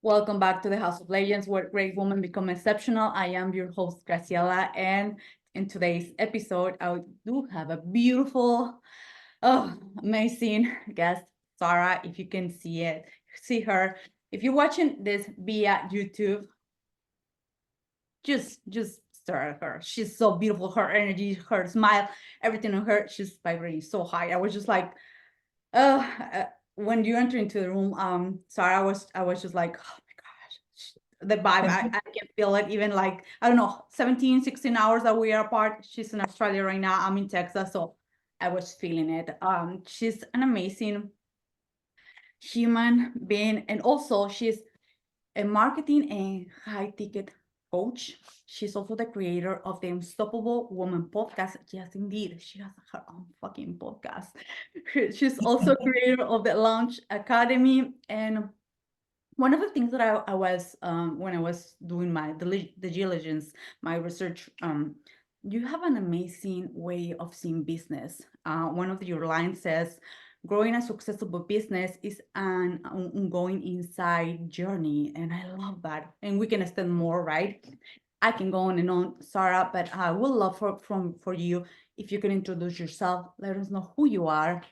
Welcome back to the House of Legends, where great women become exceptional. I am your host, Graciela, and in today's episode, I do have a beautiful, amazing guest, Sara. If you can see her. If you're watching this via YouTube, just stare at her. She's so beautiful. Her energy, her smile, everything on her, she's vibrating so high. I was just like, when you enter into the room, Sara, I was just like, oh my gosh, the vibe, I can feel it. Even like, I don't know, 17, 16 hours that we are apart. She's in Australia right now, I'm in Texas, so I was feeling it. She's an amazing human being, and also she's a marketing and high ticket coach. She's also the creator of the Unstoppable Woman podcast. Yes, indeed, she has her own fucking podcast. She's also creator of the Launch Academy. And one of the things that I was when I was doing my due diligence, my research, you have an amazing way of seeing business. One of your lines says, growing a successful business is an ongoing inside journey. And I love that. And we can extend more, right? I can go on and on, Sara, but I would love for you, if you can introduce yourself, let us know who you are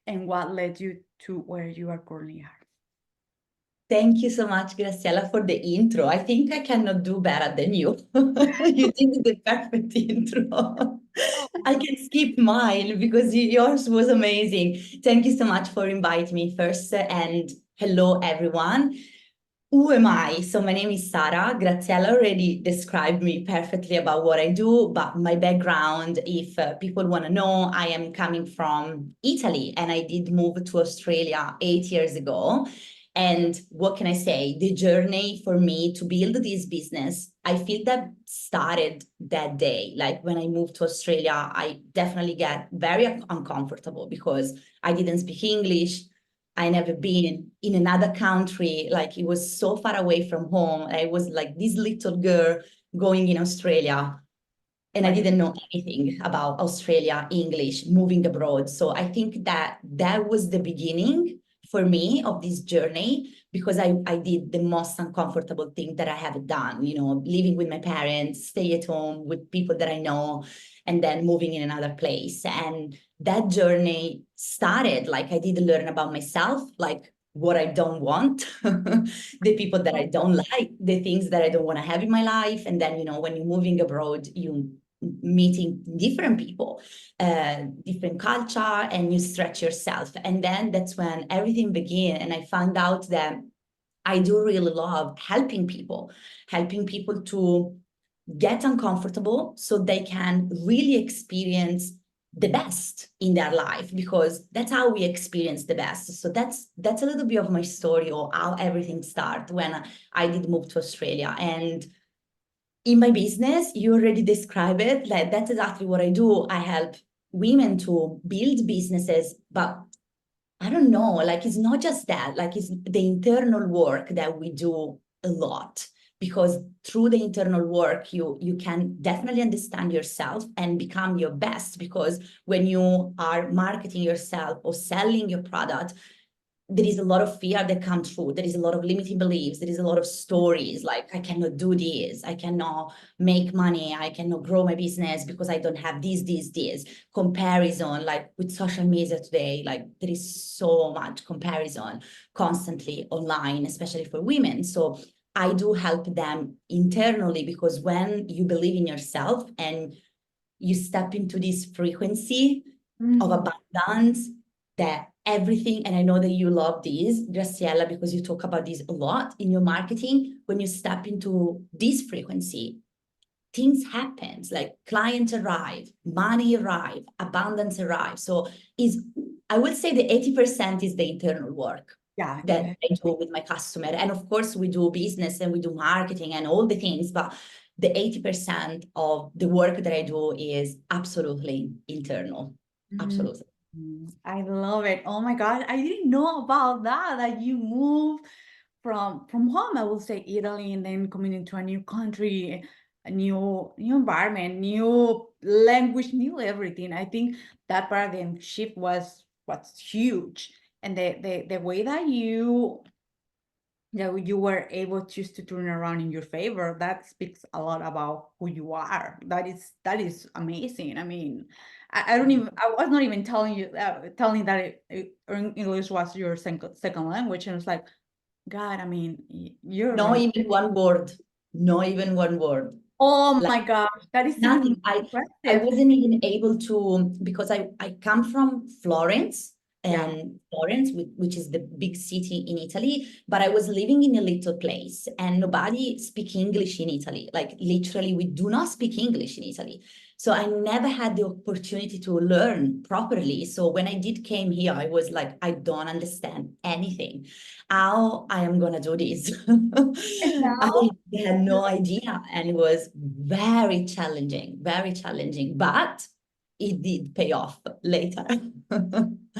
and what led you to where you are currently at. Thank you so much, Graciela, for the intro. I think I cannot do better than you. You did the perfect intro. I can skip mine because yours was amazing. Thank you so much for inviting me first. And hello, everyone. Who am I? So my name is Sara. Graziella already described me perfectly about what I do, but my background, if people want to know, I am coming from Italy and I did move to Australia 8 years ago. And what can I say? The journey for me to build this business, I feel that started that day. Like when I moved to Australia, I definitely get very uncomfortable because I didn't speak English. I never been in another country. Like it was so far away from home. I was like this little girl going in Australia and I didn't know anything about Australia, English, moving abroad. So I think that that was the beginning for me of this journey because I did the most uncomfortable thing that I have done, living with my parents, stay at home with people that I know, and then moving in another place. And that journey started like I did learn about myself, like what I don't want, the people that I don't like, the things that I don't want to have in my life. And then, when you're moving abroad, you meeting different people, different culture, and you stretch yourself. And then that's when everything began. And I found out that I do really love helping people to get uncomfortable so they can really experience the best in their life, because that's how we experience the best. So that's a little bit of my story, or how everything started when I did move to Australia. And in my business, you already described it. Like that's exactly what I do. I help women to build businesses, but I don't know, like it's not just that, like it's the internal work that we do a lot, because through the internal work, you can definitely understand yourself and become your best. Because when you are marketing yourself or selling your product, there is a lot of fear that comes through. There is a lot of limiting beliefs. There is a lot of stories like, I cannot do this. I cannot make money. I cannot grow my business because I don't have this. Comparison, like with social media today, like there is so much comparison constantly online, especially for women. So I do help them internally, because when you believe in yourself and you step into this frequency of abundance, that everything, and I know that you love this, Graciela, because you talk about this a lot in your marketing. When you step into this frequency, things happen, like clients arrive, money arrive, abundance arrive. So I would say the 80% is the internal work that I do with my customer. And of course, we do business and we do marketing and all the things, but the 80% of the work that I do is absolutely internal. Absolutely. I love it. Oh my God, I didn't know about that you moved from home, I will say Italy, and then coming into a new country, a new environment, new language, new everything. I think that paradigm shift was huge. And the way that you that you were able just to turn around in your favor, that speaks a lot about who you are. That is amazing. I mean, I don't even, I was not even telling you telling that English was your second language, and it's like, God, I mean, you're Not amazing. even one word, not even one word. Oh Like my gosh, that is nothing. I impressive. wasn't even able to, because I come from Florence, Yeah. and Florence, which is the big city in Italy, but I was living in a little place and nobody speak English in Italy. Like literally, we do not speak English in Italy. So I never had the opportunity to learn properly. So when I did came here, I was like, I don't understand anything. How I am gonna do this? And I now, had no idea, and it was very challenging, but it did pay off later.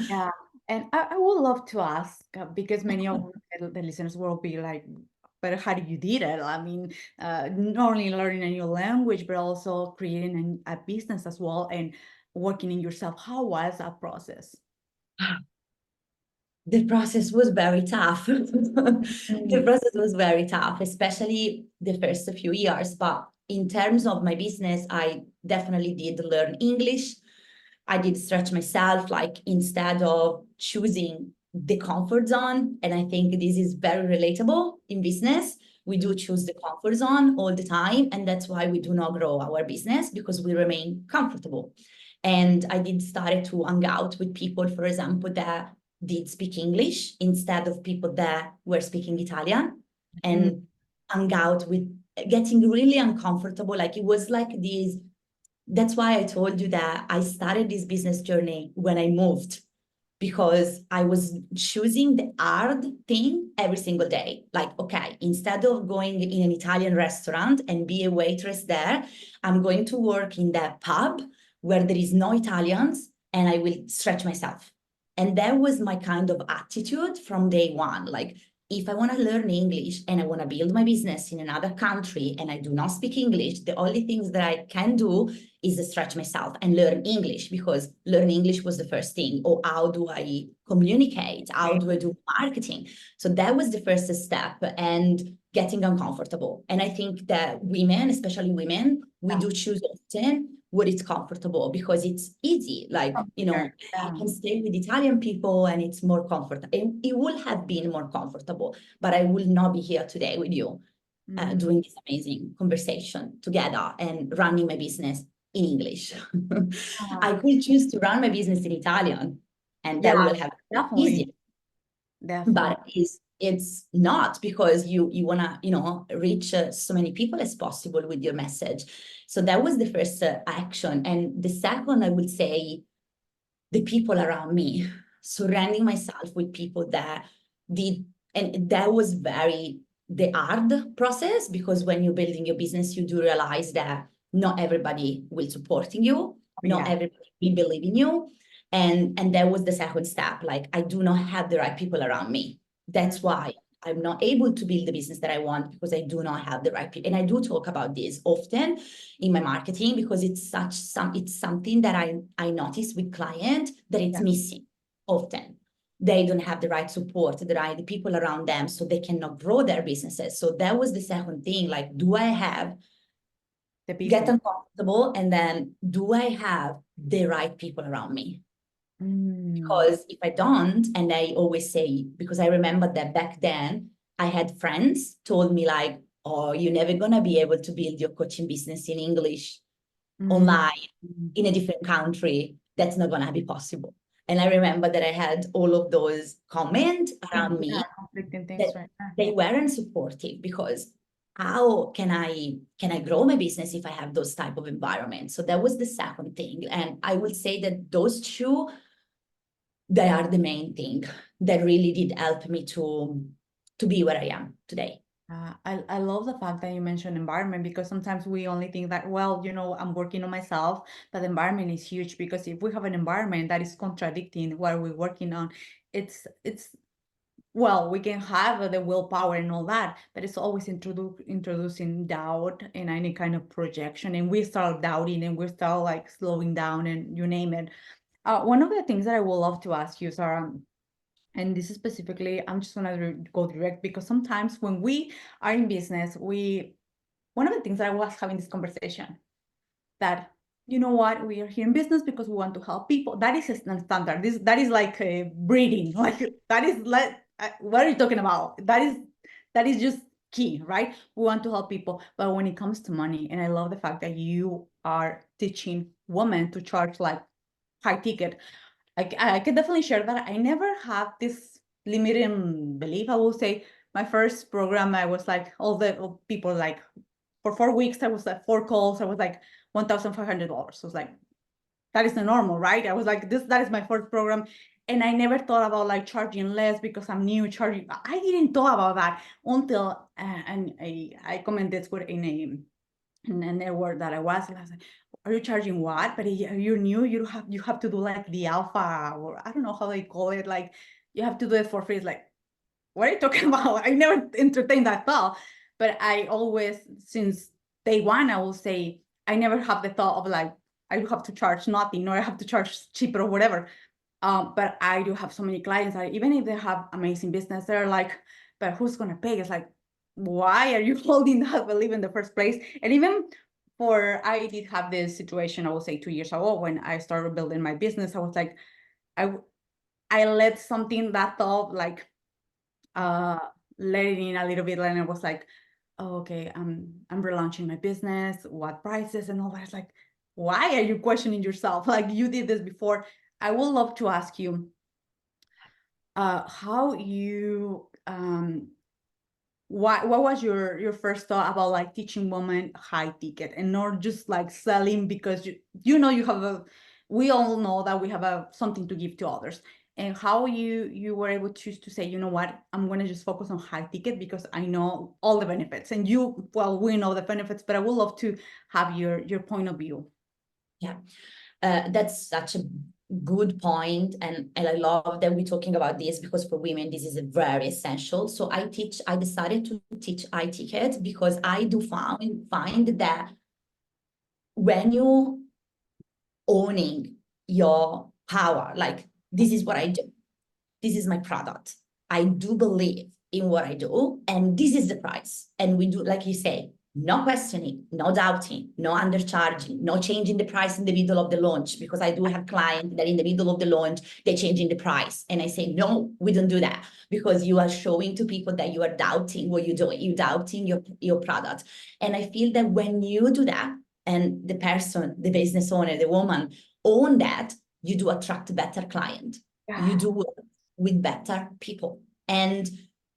yeah, and I would love to ask because many of the listeners will be like, "But how do you did it?" I mean, not only learning a new language, but also creating a business as well and working in yourself. How was that process? The process was very tough. The Mm, process was very tough, especially the first few years. But in terms of my business, I definitely did learn English. I did stretch myself, like instead of choosing the comfort zone. And I think this is very relatable in business. We do choose the comfort zone all the time. And that's why we do not grow our business, because we remain comfortable. And I did start to hang out with people, for example, that did speak English instead of people that were speaking Italian, mm, and hang out with, getting really uncomfortable. Like it was like this. That's why I told you that I started this business journey when I moved, because I was choosing the hard thing every single day. Like, okay, instead of going in an Italian restaurant and be a waitress there, I'm going to work in that pub where there is no Italians, and I will stretch myself. And that was my kind of attitude from day one. Like, if I want to learn English and I want to build my business in another country and I do not speak English, the only things that I can do is to stretch myself and learn English, because learn English was the first thing. Or how do I communicate? How okay. do I do marketing? So that was the first step, and getting uncomfortable. And I think that women, especially women, we Yeah. do choose often what is comfortable, because it's easy. Like, Come you here. know, I Yeah. can stay with Italian people and it's more comfortable. It would have been more comfortable, but I will not be here today with you Mm, doing this amazing conversation together and running my business in English. yeah. I could choose to run my business in Italian, and Yeah, that will have been easier. definitely. Definitely. But it's not, because you want to, reach so many people as possible with your message. So that was the first action. And the second, I would say, the people around me, surrounding myself with people that did, and that was very the hard process, because when you're building your business, you do realize that not everybody will supporting you, not Yeah. everybody will believe in you. And that was the second step. Like, I do not have the right people around me. That's Mm, why I'm not able to build the business that I want, because I do not have the right people. And I do talk about this often in my marketing, because it's something that I notice with client that it's yeah. missing often. They don't have the right support, the right people around them, so they cannot grow their businesses. So that was the second thing. Like, do I have The get business. uncomfortable, and then do I have the right people around me? Mm, Because if I don't, and I always say, because I remember that back then I had friends told me like, oh, you're never gonna be able to build your coaching business in English mm, online in a different country. That's not gonna be possible. And I remember that I had all of those comments around yeah, me conflicting that things right now. they Yeah. weren't supportive, because how can I grow my business if I have those type of environments? So that was the second thing. And I would say that those two, they are the main thing that really did help me to be where I am today. I love the fact that you mentioned environment because sometimes we only think that, well, I'm working on myself, but the environment is huge because if we have an environment that is contradicting what we're working on, it's well, we can have the willpower and all that, but it's always introducing doubt and any kind of projection, and we start doubting and we start like slowing down and you name it. One of the things that I would love to ask you, Sarah, and this is specifically, I'm just gonna go direct, because sometimes when we are in business, one of the things that I was having this conversation, that, you know what, we are here in business because we want to help people. That is a standard. That is like a breeding. Like that is like, what are you talking about? That is just key, right? We want to help people. But when it comes to money, and I love the fact that you are teaching women to charge like high ticket. I can definitely share that. I never had this limiting belief, I will say. My first program, I was like, all the people, like, for 4 weeks, I was like 4 calls. I was like $1,500. I was like, that is the normal, right? I was like, that is my first program. And I never thought about like charging less because I'm new charging. I didn't thought about that until, and I commented with in a network that I was, and I was like, are you charging what? But you're new, you have to do like the alpha, or I don't know how they call it. Like you have to do it for free. It's like, what are you talking about? I never entertained that thought. But I always, since day one, I will say, I never have the thought of like, I have to charge nothing, or I have to charge cheaper or whatever. But I do have so many clients that even if they have amazing business, they're like, but who's gonna pay? It's like, why are you holding that belief in the first place? And even I did have this situation, I will say 2 years ago, when I started building my business. I was like, I I let something that thought like uh let it in a little bit, and I was like, oh, okay, I'm relaunching my business, what prices and all that. It's like, why are you questioning yourself? Like you did this before. I would love to ask you how you what was your first thought about like teaching women high ticket and not just like selling because you have a, we all know that we have a something to give to others, and how you were able to choose to say, you know what, I'm going to just focus on high ticket because I know all the benefits, and well, we know the benefits, but I would love to have your point of view. Yeah. That's such a good point, and I love that we're talking about this, because for women this is very essential. So I decided to teach iTicket because I do find that when you owning your power, like, this is what I do, this is my product, I do believe in what I do, and this is the price. And we do, like you say, no questioning, no doubting, no undercharging, no changing the price in the middle of the launch, because I do have clients that in the middle of the launch, they're changing the price. And I say, no, we don't do that, because you are showing to people that you are doubting what you're doing, you're doubting your product. And I feel that when you do that, and the person, the business owner, the woman own that, you do attract a better client. You do with better people. And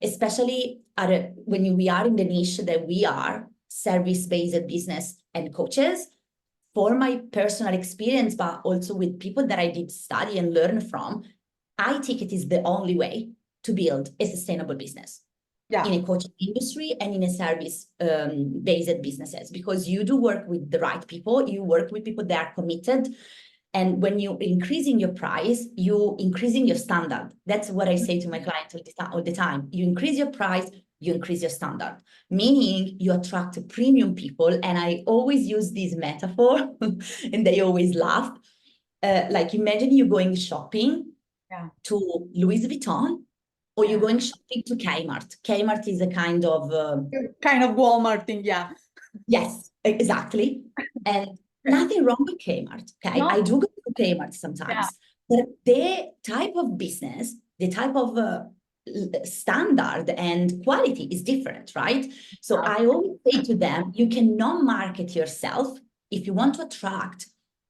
especially when we are in the niche that we are, service-based business and coaches, for my personal experience, but also with people that I did study and learn from, I think it is the only way to build a sustainable business in a coaching industry and in a service-based businesses, because you do work with the right people, you work with people that are committed. And when you're increasing your price, you increasing your standard. That's what I say to my clients all the time. You increase your price, you increase your standard, meaning you attract premium people. And I always use this metaphor, and they always laugh. Like, imagine you going shopping to Louis Vuitton, or you're going shopping to Kmart. Kmart is a kind of Walmart thing, yeah. Yes, exactly. And nothing wrong with Kmart. Okay, No. I do go to Kmart sometimes, but the type of business, the type of standard and quality is different, right? So I always say to them, you cannot market yourself if you want to attract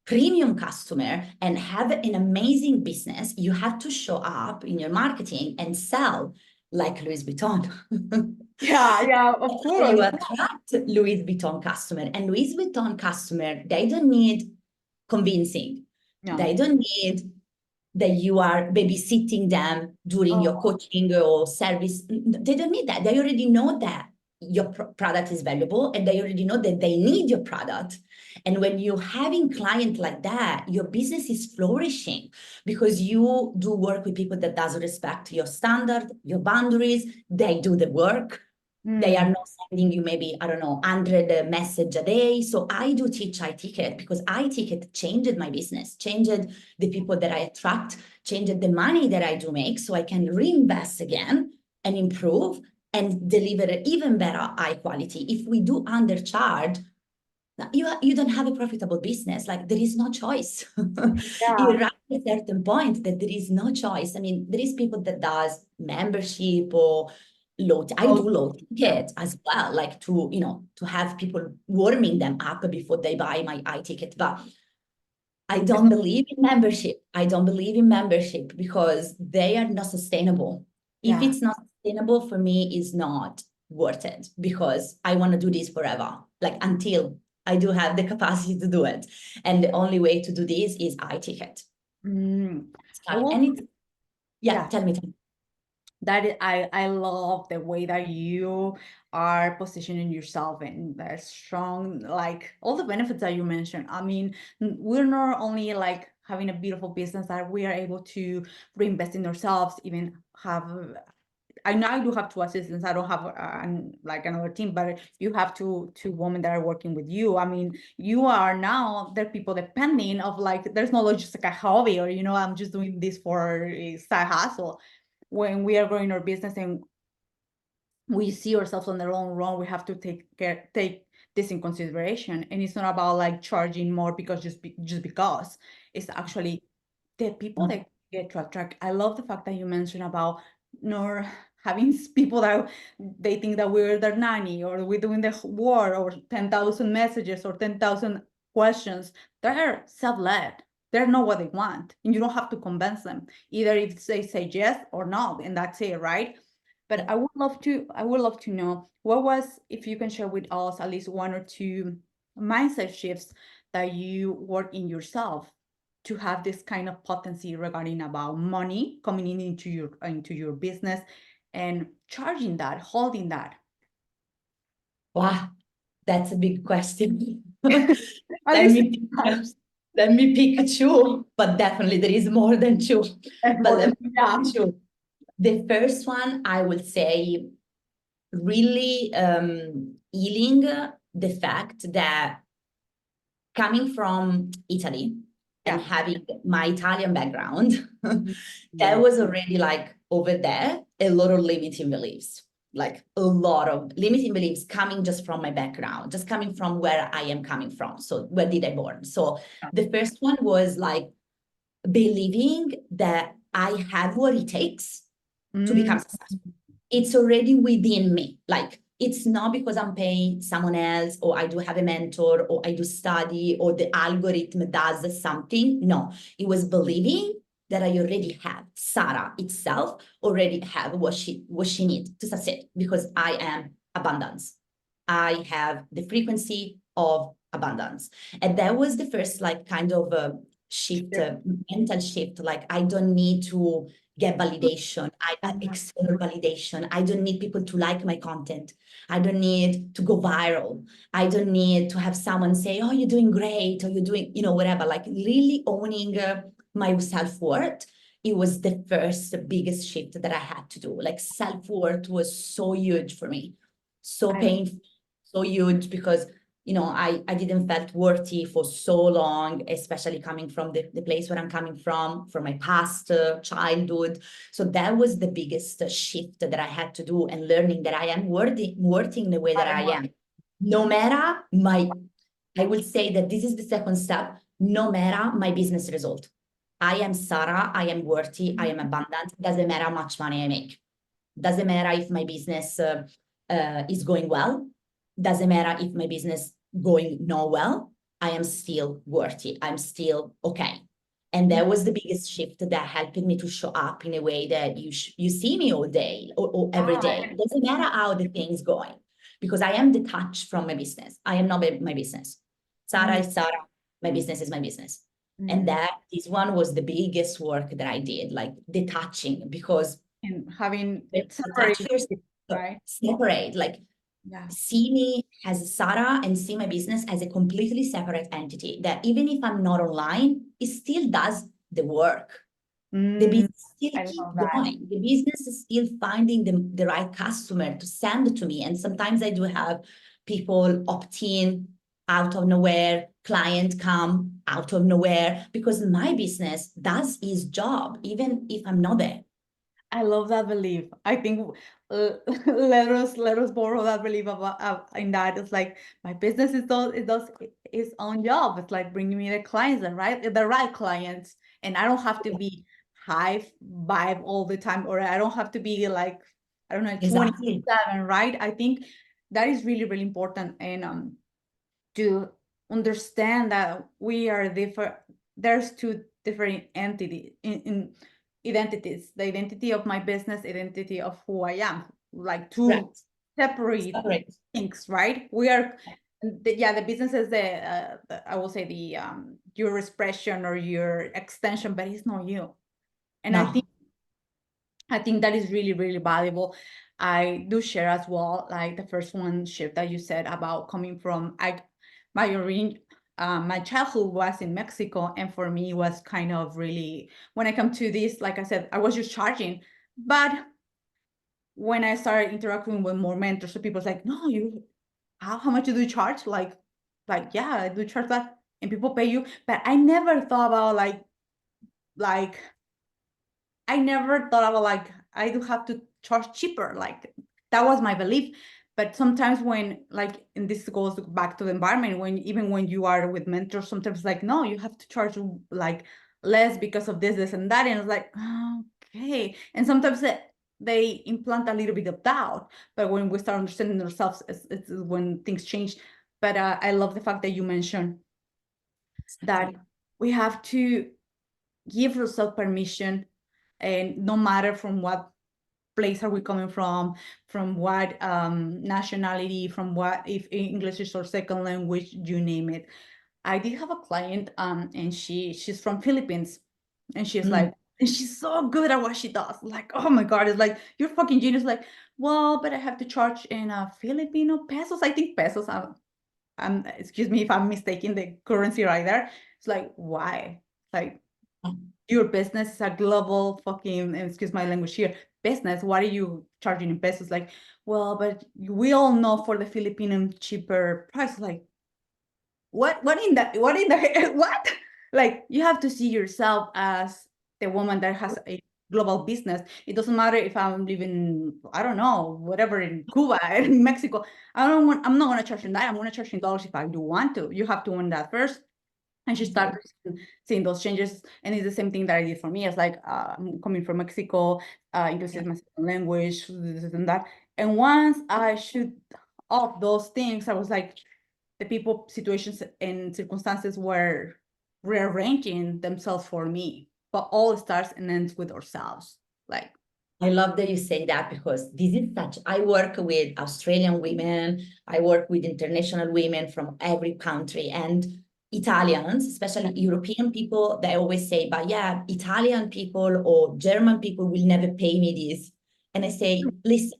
premium customer and have an amazing business. You have to show up in your marketing and sell like Louis Vuitton. Yeah, of course. You attract Louis Vuitton customer, and Louis Vuitton customer, they don't need convincing. No. They don't need that you are babysitting them during your coaching or service. They don't need that. They already know that your product is valuable, and they already know that they need your product. And when you're having clients like that, your business is flourishing, because you do work with people that does respect your standard, your boundaries. They do the work. They are not sending you maybe, I don't know, 100 message a day. So I do teach iTicket, because iTicket changed my business, changed the people that I attract, change the money that I do make so I can reinvest again and improve and deliver even better high quality. If we do undercharge, you don't have a profitable business. Like there is no choice. You Yeah. arrive at a certain point that there is no choice. I mean, there is people that does membership or I do Oh, low yeah. ticket as well, like to, to have people warming them up before they buy my high ticket. But I It's don't believe in membership. I don't believe in membership because they are not sustainable. If yeah. it's not sustainable for me, it's not worth it because I want to do this forever, like until I do have the capacity to do it. And the only way to do this is iTicket. Mm. I And will. it's, yeah, Yeah. tell me. I love the way that you are positioning yourself in that strong, like all the benefits that you mentioned. I mean, we're not only like having a beautiful business that we are able to reinvest in ourselves, even have. I know I do have two assistants. I don't have like another team, but you have two women that are working with you. I mean, you are now there are people depending of like there's no just like a hobby or I'm just doing this for a side hustle. When we are growing our business and we see ourselves on the long run, we have to take this in consideration. And it's not about like charging more because just because it's actually the people that get to attract. I love the fact that you mentioned about nor having people that they think that we're their nanny or we're doing the war or 10,000 messages or 10,000 questions. They're self-led. They know what they want, and you don't have to convince them. Either if they say yes or no, and that's it, right? But I would love to know what was, if you can share with us at least one or two mindset shifts that you work in yourself to have this kind of potency regarding about money coming in into your business and charging that, holding that. Wow, that's a big question. At Let least me pick, let me pick two, but definitely there is more than two. But more let than me yeah. pick two. The first one, I would say, really healing the fact that coming from Italy and Yeah. having my Italian background, there Mhm. was already like over there a lot of limiting beliefs, like a lot of limiting beliefs coming just from my background, just coming from where I am coming from. So where did I born? So the first one was like believing that I have what it takes to become Mm. successful. It's already within me. Like it's not because I'm paying someone else or I do have a mentor or I do study or the algorithm does something. No, it was believing that I already have. Sara itself already have what she needs to succeed because I am abundance. I have the frequency of abundance. And that was the first like kind of shift, mental shift. Like I don't need to get validation, external validation. I don't need people to like my content. I don't need to go viral. I don't need to have someone say, oh, you're doing great, or you're doing, whatever. Like really owning my self-worth. It was the first biggest shift that I had to do. Like self-worth was so huge for me, so I painful, so huge because I didn't felt worthy for so long, especially coming from the place where I'm coming from my past childhood. So that was the biggest shift that I had to do and learning that I am worthy in the way that I I want. am. No matter I will say that this is the second step, no matter my business result. I am Sara, I am worthy, I am abundant. Doesn't matter how much money I make. Doesn't matter if my business is going well. Doesn't matter if my business going not well. I am still worthy. I'm still okay. And that was the biggest shift that helped me to show up in a way that you see me all day or every Ah, day. It doesn't matter how the thing's going because I am detached from my business. I am not my business. Sara mm, is Sara. My business is my business. And mm. that this one was the biggest work that I did, like detaching because And having touch separated, yourself, right? separate, like Yeah. see me as Sara and see my business as a completely separate entity that even if I'm not online, it still does the work. The Mm, business still I keep love that. going. The business is still finding the right customer to send to me. And sometimes I do have people opt in out of nowhere, client come out of nowhere, because my business does his job, even if I'm not there. I love that belief. I think let us borrow that belief about in that. It's like my business it does its own job. It's like bringing me the clients, the right clients, and I don't have to be high vibe all the time, or I don't have to be like, I don't know, Exactly. 27, right? I think that is really really important, and to understand that we are different. There's two different entity in identities, the identity of my business, identity of who I am, like two Correct. separate Correct. things, right? We are the business is I will say the your expression or your extension, but it's not you. And No. I think that is really, really valuable. I do share as well, like the first one shift that you said about coming from my childhood was in Mexico, and for me it was kind of really, when I come to this, like I said, I was just charging. But when I started interacting with more mentors, so people's like, no, how much do you charge? Yeah, I do charge that, and people pay you. But I never thought about like I never thought about like I do have to charge cheaper. Like that was my belief. But sometimes when like, and this goes back to the environment, when even when you are with mentors, sometimes like, no, you have to charge like less because of this and that. And it's like, okay. And sometimes they implant a little bit of doubt. But when we start understanding ourselves, it's when things change. But I love the fact that you mentioned that Exactly. we have to give yourself permission, and no matter from what place are we coming from what nationality, from what, if English is our second language, you name it. I did have a client, and she's from Philippines, and she's Mm. like, and she's so good at what she does. Like, oh my God, it's like, you're fucking genius. Like, well, but I have to charge in Filipino pesos. I think pesos. Excuse me if I'm mistaking the currency right there. It's like, why? Like, your business is a global fucking, excuse my language here, business. What are you charging in pesos? Like, well, but we all know for the Filipino cheaper price. Like, what what? Like, you have to see yourself as the woman that has a global business. It doesn't matter if I'm living, I don't know, whatever, in Cuba, in Mexico. I'm not gonna charge in that. I'm gonna charge in dollars if I do want to. You have to win that first. And she started seeing those changes, and it's the same thing that I did for me. It's like, I'm coming from Mexico, English Yeah. is my second language, this and that. And once I shoot off those things, I was like, the people, situations, and circumstances were rearranging themselves for me. But all starts and ends with ourselves. Like, I love that you say that, because this is such, I work with Australian women, I work with international women from every country, and Italians, especially European people, they always say, but yeah, Italian people or German people will never pay me this. And I say, listen,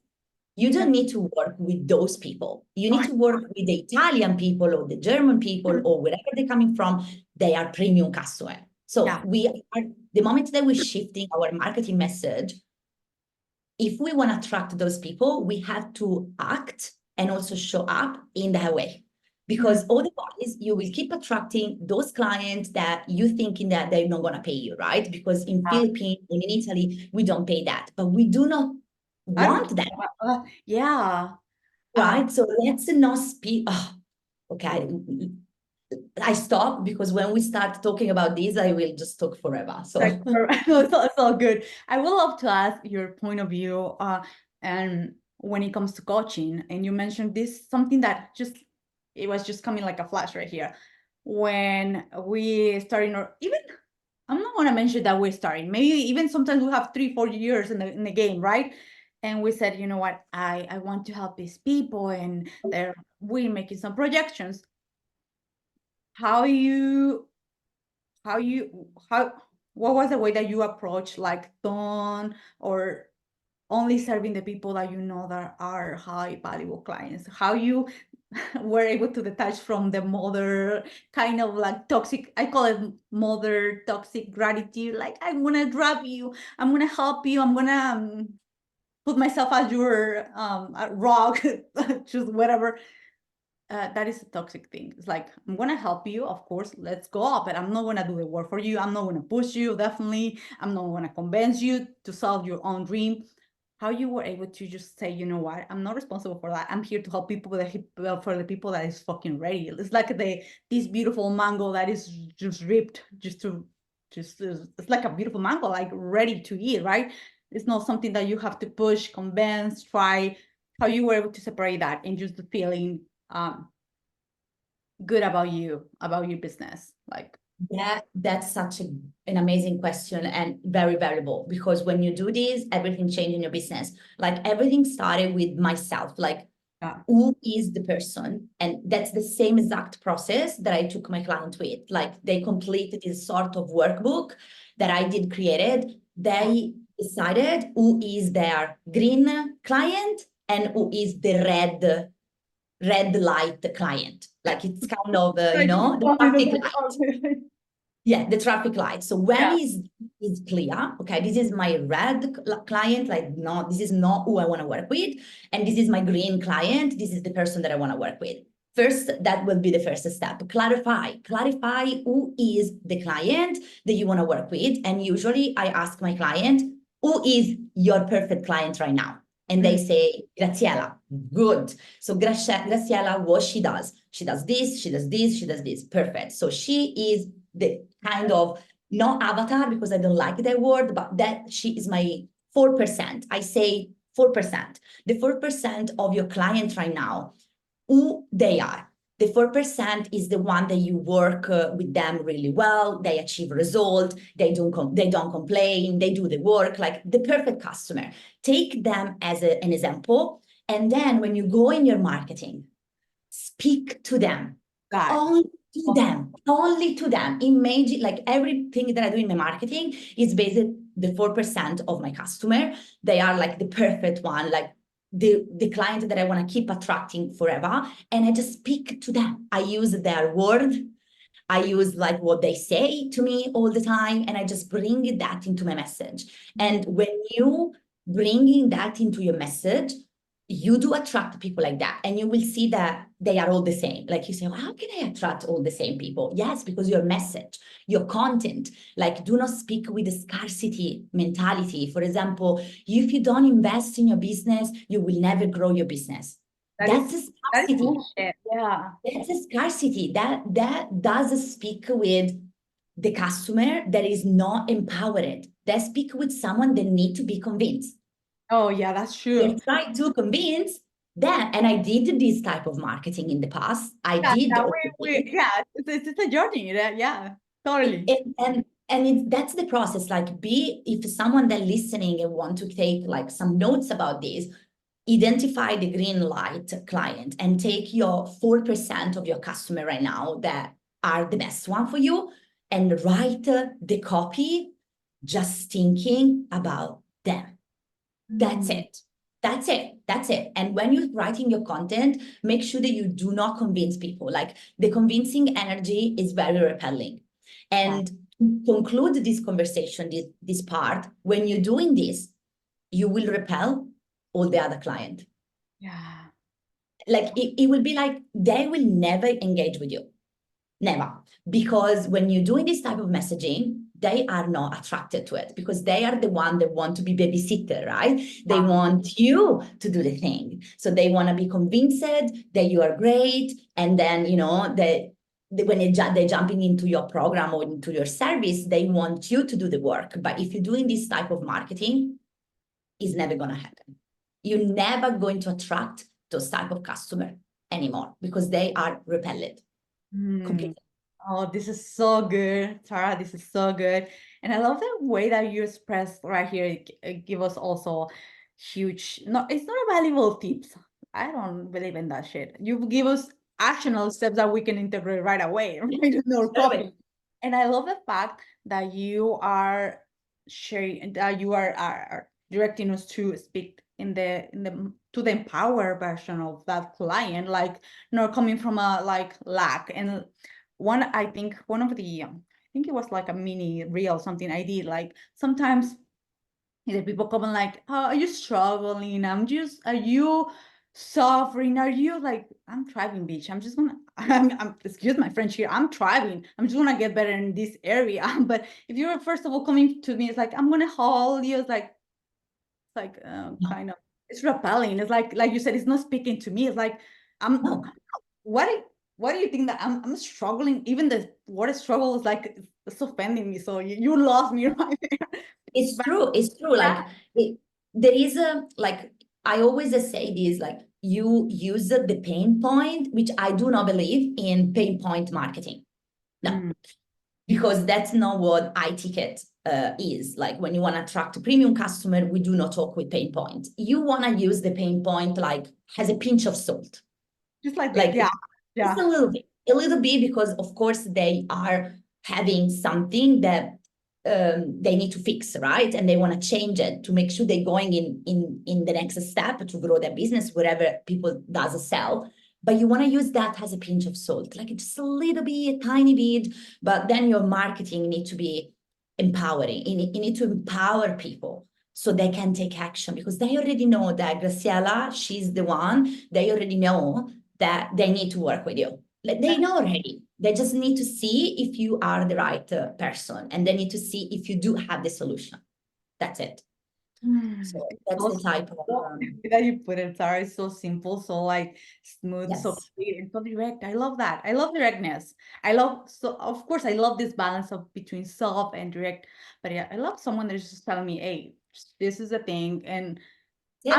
you don't need to work with those people. You need to work with the Italian people or the German people or wherever they're coming from. They are premium customer. So yeah, we are, the moment that we're shifting our marketing message, if we want to attract those people, we have to act and also show up in that way. Because otherwise, you will keep attracting those clients that you thinking that they're not going to pay you, right? Because in yeah. Philippines and in Italy, we don't pay that, but we do not I don't want that, yeah. right? So let's not speak. Oh, okay, I stop, because when we start talking about this, I will just talk forever. Like, So it's all good. I would love to ask your point of view, and when it comes to coaching, and you mentioned this, something that it was just coming like a flash right here. When we starting, or even, I'm not gonna mention that we're starting, maybe even sometimes we have 3-4 years in the game, right? And we said, you know what, I want to help these people, and we're making some projections. How you how you how what was the way that you approach, like, tone, or only serving the people that you know that are high valuable clients? How you were able to detach from the mother kind of like toxic, I call it mother toxic gratitude, like, I'm gonna drop you, I'm gonna help you, I'm gonna put myself as your rock, just whatever. that is a toxic thing. It's like, I'm gonna help you, of course, let's go up, but I'm not gonna do the work for you. I'm not gonna push you, definitely. I'm not gonna convince you to solve your own dream. How you were able to just say, you know what, I'm not responsible for that. I'm here to help people for the people that is fucking ready. It's like this beautiful mango that is just ripped, it's like a beautiful mango, like ready to eat, right? It's not something that you have to push, convince, try. How you were able to separate that and just the feeling good about your business, like. That's such an amazing question and very valuable, because when you do this, everything changes in your business. Like everything started with myself, like Yeah. who is the person? And that's the same exact process that I took my client with. Like they completed this sort of workbook that I did created. They decided who is their green client and who is the red light client. Like it's kind of, Like, the tell me traffic the light. Yeah, the traffic light. So when yeah. is clear, okay, this is my red client, like no, this is not who I want to work with. And this is my green client. This is the person that I want to work with. First, that will be the first step. Clarify who is the client that you want to work with. And usually I ask my client, who is your perfect client right now? And they say, Graciela. Good. So Graciela, what she does this, she does this, she does this. Perfect. So she is the kind of not avatar, because I don't like that word, but that she is my 4%. I say 4%. The 4% of your client right now, who they are. The 4% is the one that you work with them really well. They achieve result. They don't complain. They do the work, like the perfect customer. Take them as an example. And then when you go in your marketing, speak to them. Only to them. Only to them. Imagine, like everything that I do in my marketing is based the 4% of my customer. They are like the perfect one, like the client that I want to keep attracting forever. And I just speak to them. I use their word. I use like what they say to me all the time, and I just bring that into my message. And when you bringing that into your message, you do attract people like that, and you will see that they are all the same. Like you say, well, how can I attract all the same people? Yes, because your message, your content, like do not speak with a scarcity mentality. For example, if you don't invest in your business, you will never grow your business. That's a That is scarcity. bullshit. Yeah. That's a scarcity. That does speak with the customer that is not empowered. That speak with someone that need to be convinced. Oh yeah, that's You're true. trying to convince them. And I did this type of marketing in the past. I Yeah, did yeah, all this. yeah, it's a journey. Yeah, totally. That's the process. Like, be if someone that listening and want to take like some notes about this, identify the green light client and take your 4% of your customer right now that are the best one for you, and write the copy just thinking about them. That's it. That's it. That's it. And when you're writing your content, make sure that you do not convince people. Like the convincing energy is very repelling. And to conclude this conversation, this part, when you're doing this, you will repel all the other client. Yeah. Like it will be like they will never engage with you. Never. Because when you're doing this type of messaging, they are not attracted to it, because they are the one that want to be babysitter, right? They want you to do the thing. So they want to be convinced that you are great. And then, when they're jumping into your program or into your service, they want you to do the work. But if you're doing this type of marketing, it's never going to happen. You're never going to attract those type of customer anymore, because they are repelled completely. Oh, this is so good, Sara. This is so good. And I love the way that you expressed right here. Give us also huge, no, it's not a valuable tips. I don't believe in that shit. You give us actionable steps that we can integrate right away, right? No copy. And I love the fact that you are sharing, that you are directing us to speak in the to the empowered version of that client, like not coming from a like lack. And I think one of the I think it was like a mini reel something I did, like sometimes either people come and like, oh, are you struggling? Are you suffering. Are you like, I'm thriving, bitch. I'm just gonna, excuse my French here. I'm thriving. I'm just gonna get better in this area. But if you're first of all coming to me, it's like, I'm gonna haul you. It's like No, kind of, it's repelling. It's like you said, it's not speaking to me. It's like, I'm, no. what, what do you think that I'm struggling? Even the word struggle is like, it's offending me. So you lost me right there. It's But true. It's true. yeah. Like there is a like I always say this, like you use the pain point, which I do not believe in pain point marketing. No, Mm, because that's not what iTicket is. Like when you want to attract a premium customer, we do not talk with pain point. You want to use the pain point like as a pinch of salt. just like this. Like Yeah. just Yeah. a little bit, because of course they are having something that they need to fix, right? And they want to change it to make sure they're going in the next step to grow their business, wherever people does sell. But you want to use that as a pinch of salt, like just a little bit, a tiny bit. But then your marketing need to be empowering. You need to empower people so they can take action, because they already know that Graciela, she's the one. They already know that they need to work with you. Like, they know already. They just need to see if you are the right person, and they need to see if you do have the solution. That's it. So It's that's so the type of simple. The way that you put it, Sarah, is so simple, so like smooth, so yes, clear, and so direct. I love that. I love directness. I love, so of course I love this balance of between soft and direct. But yeah, I love someone that's just telling me, hey, this is a thing, and yeah,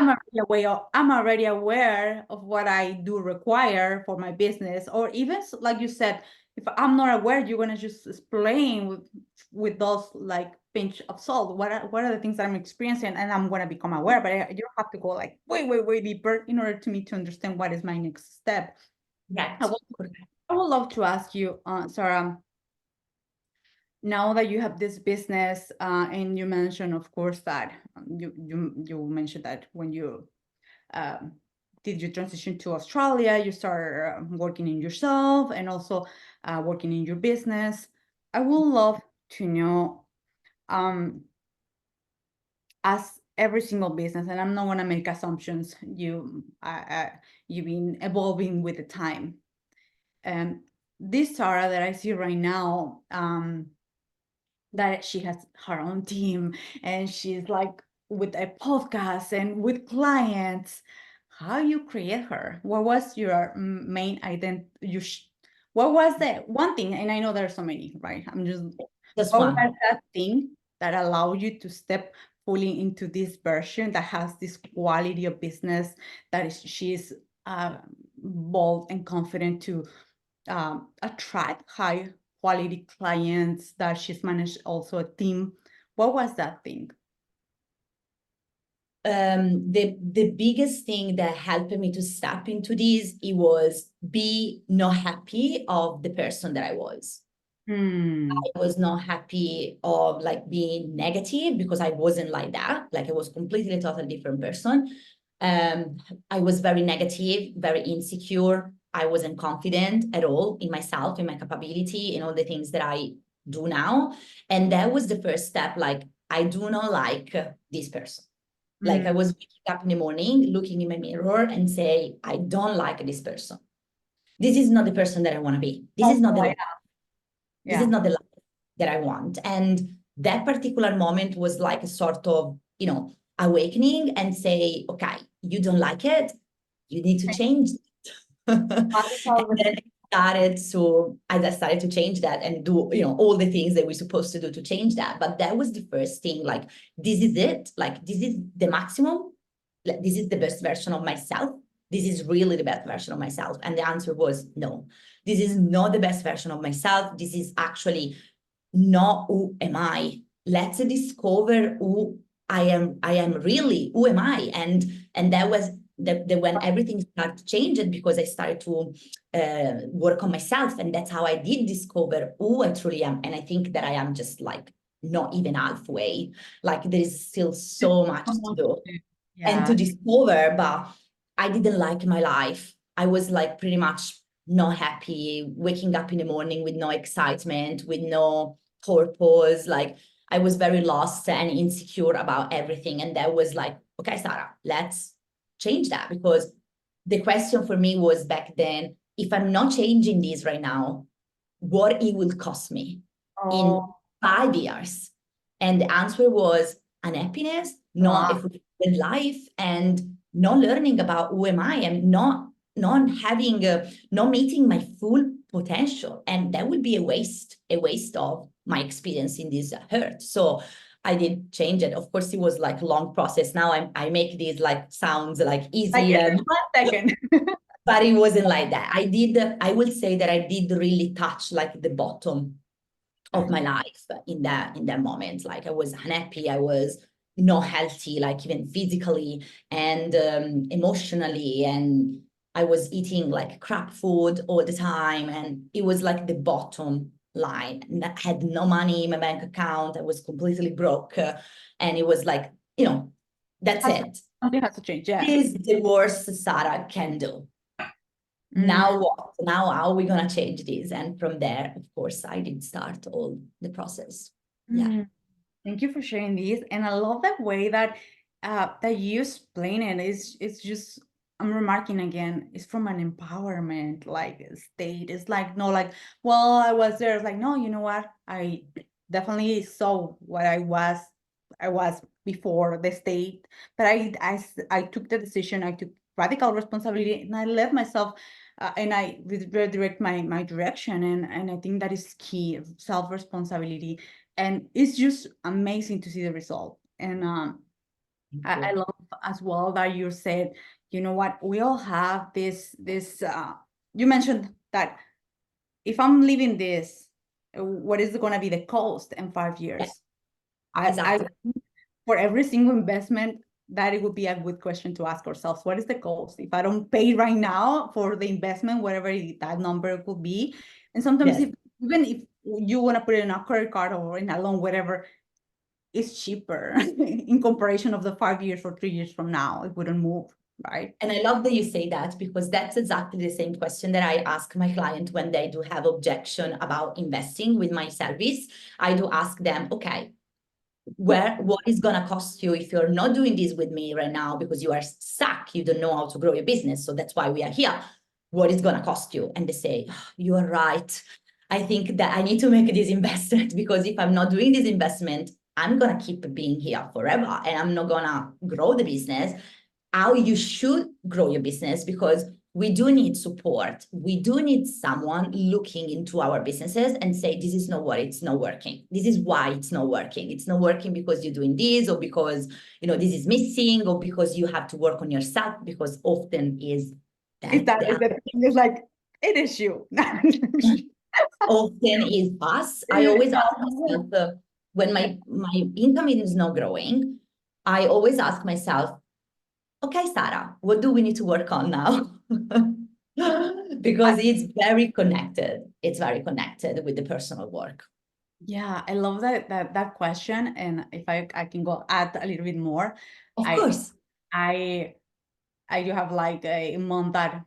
I'm already aware of what I do require for my business, or even like you said, if I'm not aware, you're gonna just explain with those like pinch of salt. What are the things that I'm experiencing, and I'm gonna become aware. But you don't have to go like way deeper in order to me to understand what is my next step. I correct, would, correct. I would love to ask you, Sarah, now that you have this business, and you mentioned, of course, that you mentioned that when you um, did you transition to Australia, you started working in yourself and also working in your business. I would love to know, um, as every single business, and I'm not going to make assumptions, you've been evolving with the time. And this Sara that I see right now, that she has her own team and she's like with a podcast and with clients. How you create her? What was your main identity? What was the one thing? And I know there are so many, right? I'm just, Just what one. was that thing that allowed you to step fully into this version that has this quality of business, that is she's bold and confident to attract high quality clients, that she's managed also a team. What was that thing? The biggest thing that helped me to step into this, it was be not happy of the person that I was. Hmm. I was not happy of like being negative, because I wasn't like that. Like I was completely totally different person. Um, I was very negative, very insecure. I wasn't confident at all in myself, in my capability, in all the things that I do now. And that was the first step. Like, I do not like this person. Like I Mm. was waking up in the morning, looking in my mirror and say, I don't like this person. This is not the person that I want to be. This is Also, not the life. This is yeah. not the life that I want. And that particular moment was like a sort of, awakening, and say, okay, you don't like it, you need to change. And then I started to change that and do, all the things that we're supposed to do to change that. But that was the first thing, like, this is it, like, this is the maximum, like, this is the best version of myself. This is really the best version of myself. And the answer was no, this is not the best version of myself. This is actually not who am I. Let's discover who I am. I am really, who am I? And that was the when everything started to change, it because I started to work on myself, and that's how I did discover who I truly am. And I think that I am just like not even halfway. Like there is still so much to do and to Yeah. discover, but I didn't like my life. I was like pretty much not happy, waking up in the morning with no excitement, with no purpose. Like I was very lost and insecure about everything. And that was like, okay, Sara, let's change that, because the question for me was back then, if I'm not changing this right now, what it will cost me in Oh, 5 years? And the answer was unhappiness, not a wow. fulfilled life, and not learning about who am I, and not having not meeting my full potential. And that would be a waste of my experience in this hurt. So I did change it. Of course, it was like a long process. Now I make these like sounds like Like easy, in and 1 second. but it wasn't like that. I will say that I did really touch like the bottom of my life in that moment. Like I was unhappy, I was not healthy, like even physically and emotionally, and I was eating like crap food all the time, and it was like the bottom line. And I had no money in my bank account, I was completely broke, and it was like, that's Has to- it. Something has to change, yeah. This is the worst Sara can do. Mm. Now what? Now how are we gonna change this? And from there, of course, I did start all the process. Yeah. Mm. Thank you for sharing this. And I love that way that that you explain it. It's just, I'm remarking again, it's from an empowerment like state. It's like, no, like, well, I was there. It's like, no, you know what? I definitely saw what I was before the state, but I took the decision, I took radical responsibility, and I left myself and I redirect my direction. And I think that is key, self-responsibility. And it's just amazing to see the result. And I love as well that you said, you know what, we all have this you mentioned that if I'm leaving this, what is going to be the cost in 5 years? I Exactly. For every single investment, that it would be a good question to ask ourselves. What is the cost? If I don't pay right now for the investment, whatever that number could be. And sometimes Yes. even if you want to put it in a credit card or in a loan, whatever, it's cheaper in comparison of the 5 years or 3 years from now. It wouldn't move, right? And I love that you say that, because that's exactly the same question that I ask my client when they do have objection about investing with my service. I do ask them, okay, what is gonna cost you if you're not doing this with me right now because you are stuck, you don't know how to grow your business. So that's why we are here. What is gonna cost you? And they say, oh, you are right. I think that I need to make this investment, because if I'm not doing this investment, I'm gonna keep being here forever and I'm not gonna grow the business. How you should grow your business, because we do need support. We do need someone looking into our businesses and say, this is not what it's not working. This is why it's not working. It's not working because you're doing this, or because, this is missing, or because you have to work on yourself, because often is Is that that is the the thing? Is like, it is you. often is us. I always ask myself, when my income is not growing, I always ask myself, okay, Sara, what do we need to work on now? Because it's very connected. It's very connected with the personal work. Yeah, I love that question. And if I can go add a little bit more, Of I course. I I do have like a month that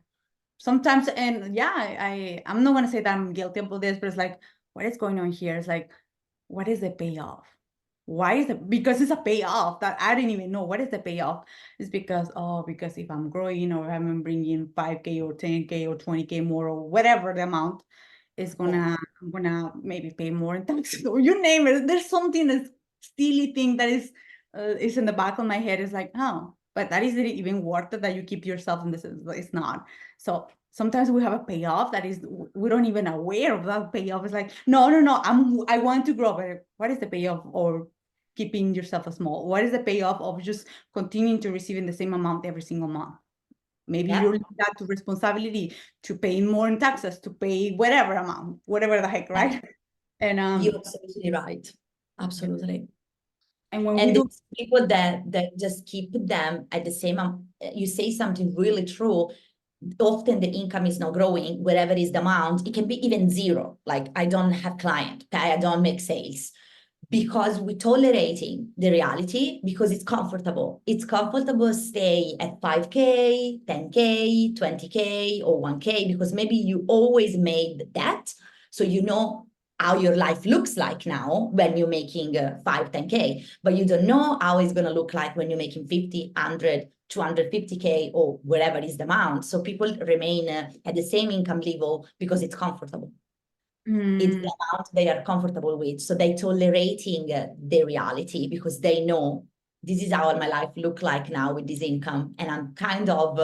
sometimes, and yeah, I'm not gonna say that I'm guilty about this, but it's like, what is going on here? It's like, what is the payoff? Why is it? Because it's a payoff that I didn't even know. What is the payoff? It's because if I'm growing, or if I'm bringing 5K or 10K or 20K more, or whatever the amount is Yeah. I'm gonna maybe pay more in taxes, or you name it. There's something that's silly thing that is in the back of my head. Is like, oh, but that isn't even worth it that you keep yourself in this. It's not. So sometimes we have a payoff that is, we don't even aware of that payoff. It's like, no, I want to grow, but what is the payoff? Or keeping yourself a small? What is the payoff of just continuing to receiving the same amount every single month? Maybe Yeah. you're that to responsibility to pay more in taxes, to pay whatever amount, whatever the heck, Yeah. right? And You're absolutely right. Absolutely. when we And do, it's people that just keep them at the same, you say something really true. Often the income is not growing, whatever is the amount, it can be even zero. Like, I don't have client, I don't make sales, because we're tolerating the reality, because it's comfortable. It's comfortable to stay at 5K, 10K, 20K, or 1K, because maybe you always made that. So how your life looks like now when you're making 5, 10K, but you don't know how it's going to look like when you're making 50, 100, 250K or wherever is the amount. So people remain at the same income level because it's comfortable. It's the amount they are comfortable with. So they tolerating the reality because they know this is how my life look like now with this income. And I'm kind of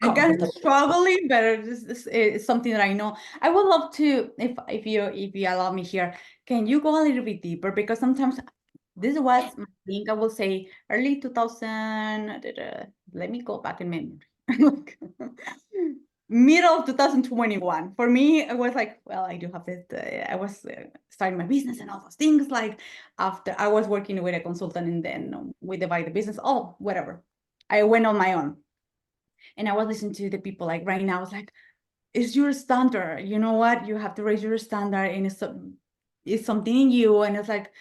I can comfortable. struggling, but this is something that I know. I would love to, if you allow me here, can you go a little bit deeper? Because sometimes this was, I think I will say early 2000, let me go back in memory. Middle of 2021. For me, it was like, well, I do have it. I was starting my business and all those things. Like after I was working with a consultant and then we divide the business. Oh, whatever. I went on my own. And I was listening to the people like right now, I was like, it's your standard. You know what? You have to raise your standard and it's something in you. And it's like,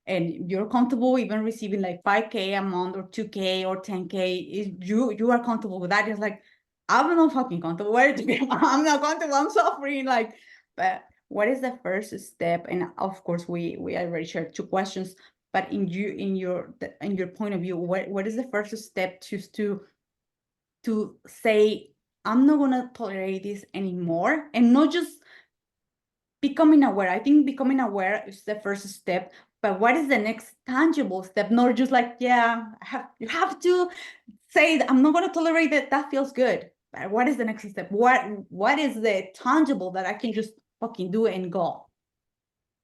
and you're comfortable even receiving like 5K a month or 2K or 10K. You are comfortable with that. It's like, I'm not fucking comfortable. Where to be? I'm not comfortable. I'm suffering. Like, but what is the first step? And of course, we already shared 2 questions. But in your point of view, what is the first step to say, I'm not gonna tolerate this anymore, and not just becoming aware. I think becoming aware is the first step, but what is the next tangible step? Not just like, yeah, you have to say that I'm not gonna tolerate that. That feels good. But what is the next step? What is the tangible that I can just fucking do and go?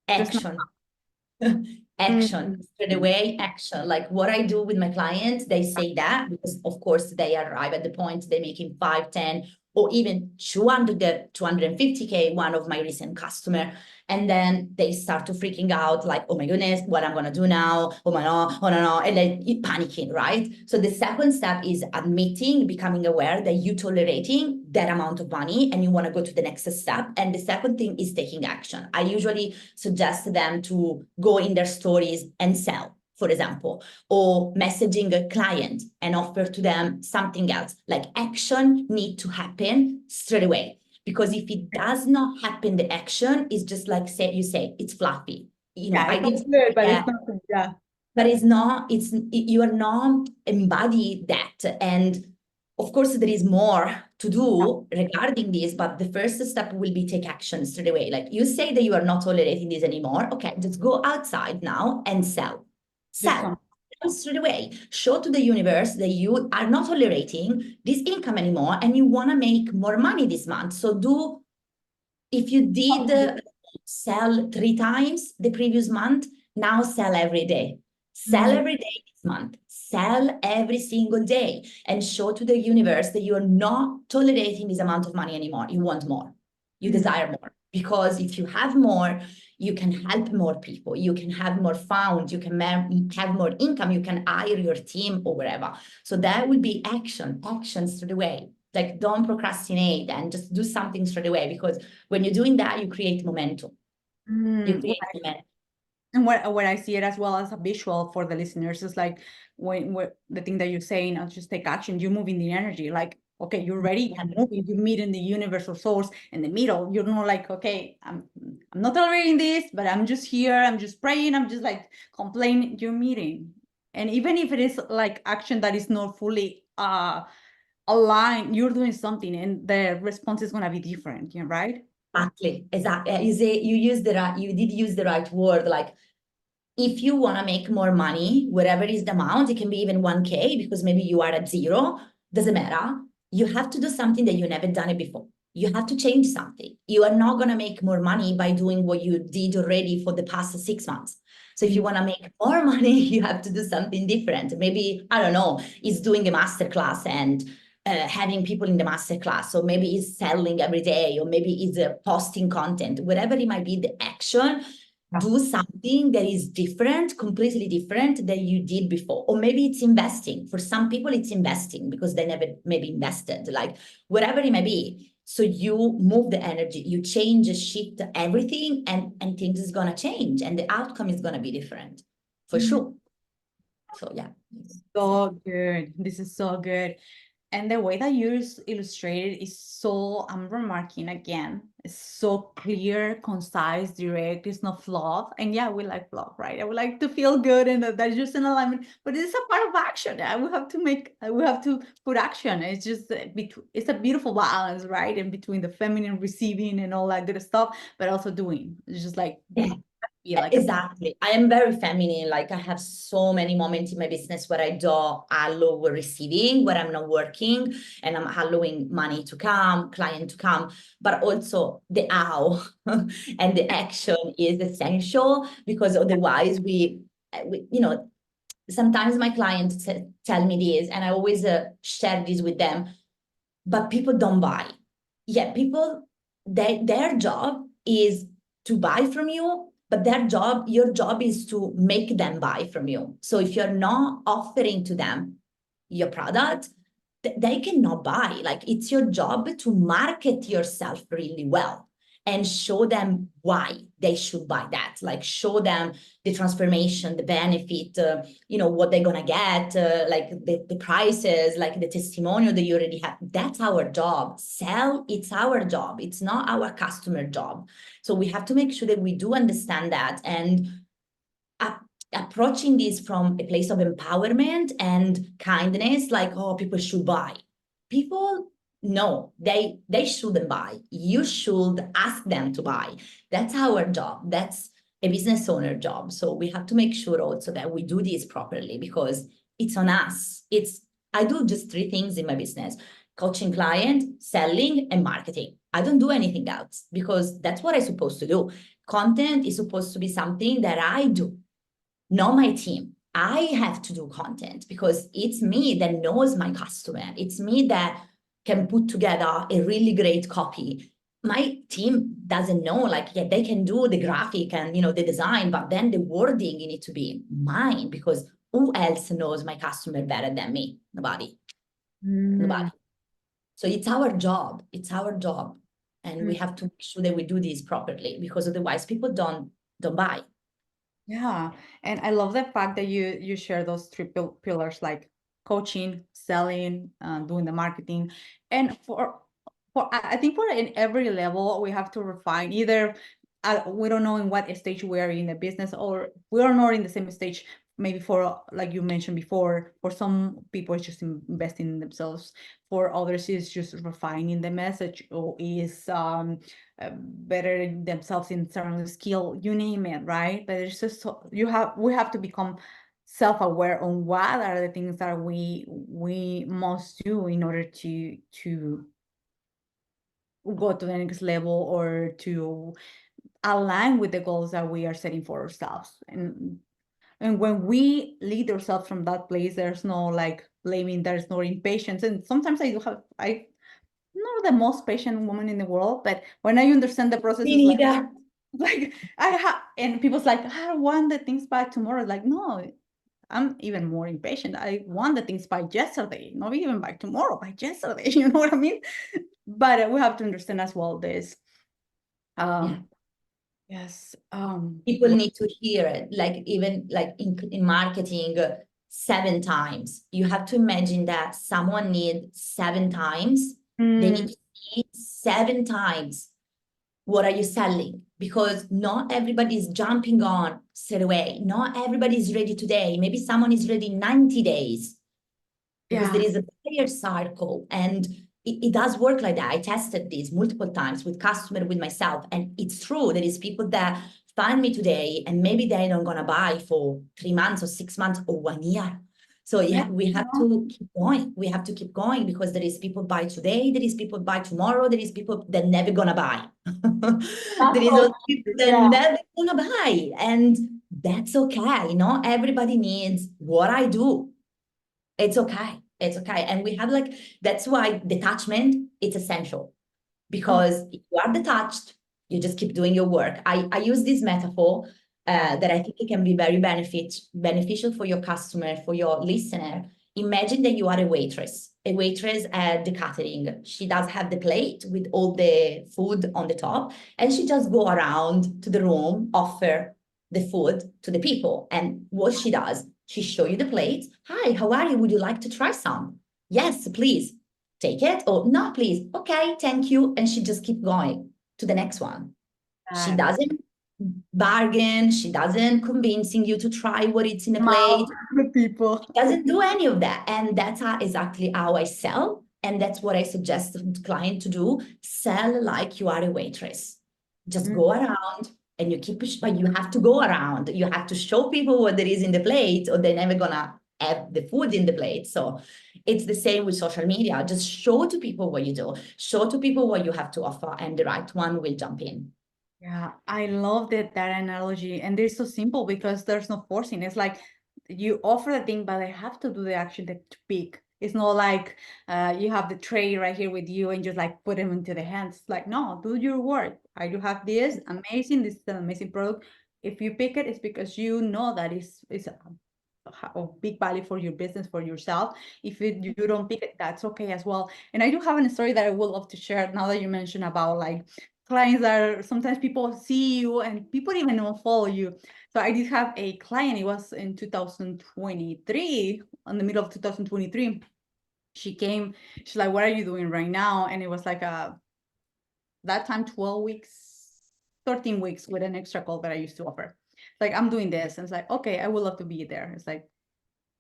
Just not. Action. Action, straight Mhm. away, action. Like what I do with my clients, they say that because of course they arrive at the point they're making 5, 10, or even 200, 250K, one of my recent customer. And then they start to freaking out like, oh my goodness, what I'm gonna do now? Oh my no, oh no, no. And then panicking, right? So the second step is admitting, becoming aware that you tolerating that amount of money and you want to go to the next step. And the second thing is taking action. I usually suggest them to go in their stories and sell, for example, or messaging a client and offer to them something else. Like action need to happen straight away. Because if it does not happen, the action is just like you say, it's fluffy. You know, Yeah, I it did sounds good, but yeah, it's not good. Yeah. but it's not, you are not embody that. And of course, there is more to do regarding this, but the first step will be take action straight away. Like you say that you are not tolerating this anymore. Okay, just go outside now and sell. Just Sell. some. Sell straight away. Show to the universe that you are not tolerating this income anymore and you want to make more money this month. So do, if you did sell 3 times the previous month, now sell every day. Sell every day this month. Sell every single day and show to the universe that you're not tolerating this amount of money anymore. You want more. You desire more. Because if you have more, you can help more people. You can have more funds. You can have more income. You can hire your team or wherever. So that would be action straight away. Like don't procrastinate and just do something straight away, because when you're doing that, you create momentum. You create momentum. And what I see it as well as a visual for the listeners is like when the thing that you're saying, I'll just take action, you move in the energy. Like, okay, you're ready, you're moving, you meet in the universal source in the middle. You're not like, okay, I'm not tolerating this, but I'm just here, I'm just praying, I'm just like complaining, you're meeting. And even if it is like action that is not fully aligned, you're doing something and the response is gonna be different, yeah, right? Exactly. Exactly. You did use the right word. Like if you want to make more money, whatever is the amount, it can be even 1K because maybe you are at 0, doesn't matter. You have to do something that you never done it before. You have to change something. You are not going to make more money by doing what you did already for the past 6 months. So if you want to make more money, you have to do something different. Maybe, I don't know, it's doing a masterclass and having people in the masterclass, or maybe it's selling every day, or maybe it's posting content, whatever it might be, the action. Do something that is different, completely different than you did before. Or maybe it's investing. For some people, it's investing because they never maybe invested, like whatever it may be. So you move the energy, you change, shift everything, and things is gonna change, and the outcome is gonna be different, for sure. So yeah. So good. This is so good. And the way that you illustrate it is so, I'm remarking again, it's so clear, concise, direct, it's not fluff. And yeah, we like fluff, right? I would like to feel good and that's just an alignment, but it's a part of action. I will have to put action. It's just, it's a beautiful balance, right? In between the feminine receiving and all that good stuff, but also doing. It's just like, Yeah. be like Exactly. I am very feminine. Like I have so many moments in my business where I do allow receiving, where I'm not working and I'm allowing money to come, client to come, but also the how and the action is essential because otherwise sometimes my clients tell me this and I always share this with them, but people don't buy. Yeah, people, their job is to buy from you, but your job is to make them buy from you. So if you're not offering to them your product, they cannot buy. Like it's your job to market yourself really well and show them why they should buy that. Like show them the transformation, the benefit, what they're gonna get, like the prices, like the testimonial that you already have. That's our job. Sell, it's our job. It's not our customer job. So we have to make sure that we do understand that and approaching this from a place of empowerment and kindness, like, oh, people should buy. People, no, they shouldn't buy. You should ask them to buy. That's our job. That's a business owner job. So we have to make sure also that we do this properly because it's on us. I do just three things in my business: coaching client, selling, and marketing. I don't do anything else because that's what I'm supposed to do. Content is supposed to be something that I do, not my team. I have to do content because it's me that knows my customer. It's me that can put together a really great copy. My team doesn't know, like, yeah, they can do the graphic and, the design, but then the wording, you need to be mine because who else knows my customer better than me? Nobody. Nobody. So it's our job. It's our job. And we have to make sure that we do this properly because otherwise people don't buy. Yeah, and I love the fact that you share those three pillars like coaching, selling, doing the marketing, and I think for in every level we have to refine either. We don't know in what stage we are in the business, or we are not in the same stage. Maybe for like you mentioned before, for some people it's just investing in themselves. For others, it's just refining the message, or is better themselves in certain skill, you name it, right? But it's just we have to become self-aware on what are the things that we must do in order to go to the next level or to align with the goals that we are setting for ourselves. And when we lead ourselves from that place, there's no like blaming, there's no impatience. And sometimes I'm not the most patient woman in the world, but when I understand the process, Me is neither. like and people's like, I want the things by tomorrow. Like, no, I'm even more impatient. I want the things by yesterday, not even by tomorrow, by yesterday. You know what I mean? But we have to understand as well this. Yeah. Yes. People need to hear it, like even like in marketing, 7 times. You have to imagine that someone needs 7 times. They need to see 7 times. What are you selling? Because not everybody is jumping on straight away. Not everybody is ready today. Maybe someone is ready 90 days because there is a buyer cycle and it does work like that. I tested this multiple times with customer, with myself, and it's true. There is people that find me today and maybe they're not gonna buy for 3 months or 6 months or 1 year. So yeah, we have to keep going. We have to keep going because there is people buy today, there is people buy tomorrow, there is people that never gonna buy. There is also people that never gonna buy, and that's okay. Not everybody needs what I do. It's okay. It's okay. And we have like, that's why detachment, it's essential because if you are detached, you just keep doing your work. I use this metaphor that I think it can be very beneficial for your customer, for your listener. Imagine that you are a waitress at the catering. She does have the plate with all the food on the top, and she just go around to the room, offer the food to the people. And what she does, she show you the plate. Hi, how are you? Would you like to try some? Yes, please. take it, or no, please, okay, thank you, and she just keep going to the next one. She doesn't bargain, she doesn't convincing you to try what it's in the plate. People. She doesn't do any of that. And that's exactly how I sell. And that's what I suggest to client to do. Sell like you are a waitress. Just go around and you keep, but you have to go around. You have to show people what there is in the plate, or they're never gonna have the food in the plate. So it's the same with social media. Just show to people what you do, show to people what you have to offer, and the right one will jump in. Yeah, I love that analogy. And they're so simple because there's no forcing. It's like you offer the thing, but I have to do the action to pick. It's not like you have the tray right here with you and just like put them into the hands. Like, no, do your work. I do have this amazing, this is an amazing product. If you pick it, it's because you know that it's of big value for your business, for yourself. If you don't pick it, that's okay as well. And I do have a story that I would love to share now that you mentioned about like clients that are sometimes people see you and people even don't follow you. So I did have a client, it was in 2023, in the middle of 2023. She came, she's like, what are you doing right now? And it was like that time 12 weeks, 13 weeks with an extra call that I used to offer. Like, I'm doing this. And it's like, okay, I would love to be there. It's like,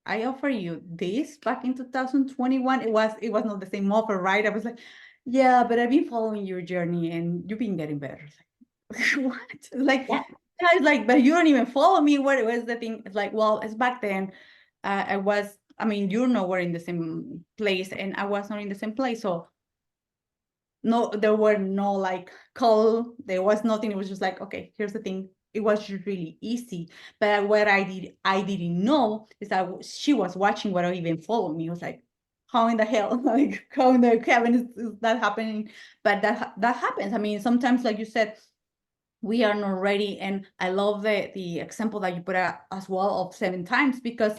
I offer you this back in 2021. It was not the same offer, right? I was like, yeah, but I've been following your journey and you've been getting better. It's like, what? Like, Yeah. I was like, but you don't even follow me. What was the thing? It's like, well, it's back then. I mean, you're nowhere in the same place, and I was not in the same place. So no, there were no like call, there was nothing. It was just like, okay, here's the thing. It was just really easy. But what I didn't know is that she was watching what I even followed me. I was like, how in the hell, like how in the heaven is that happening? But that happens. I mean, sometimes, like you said, we are not ready. And I love the example that you put out as well of 7 times, because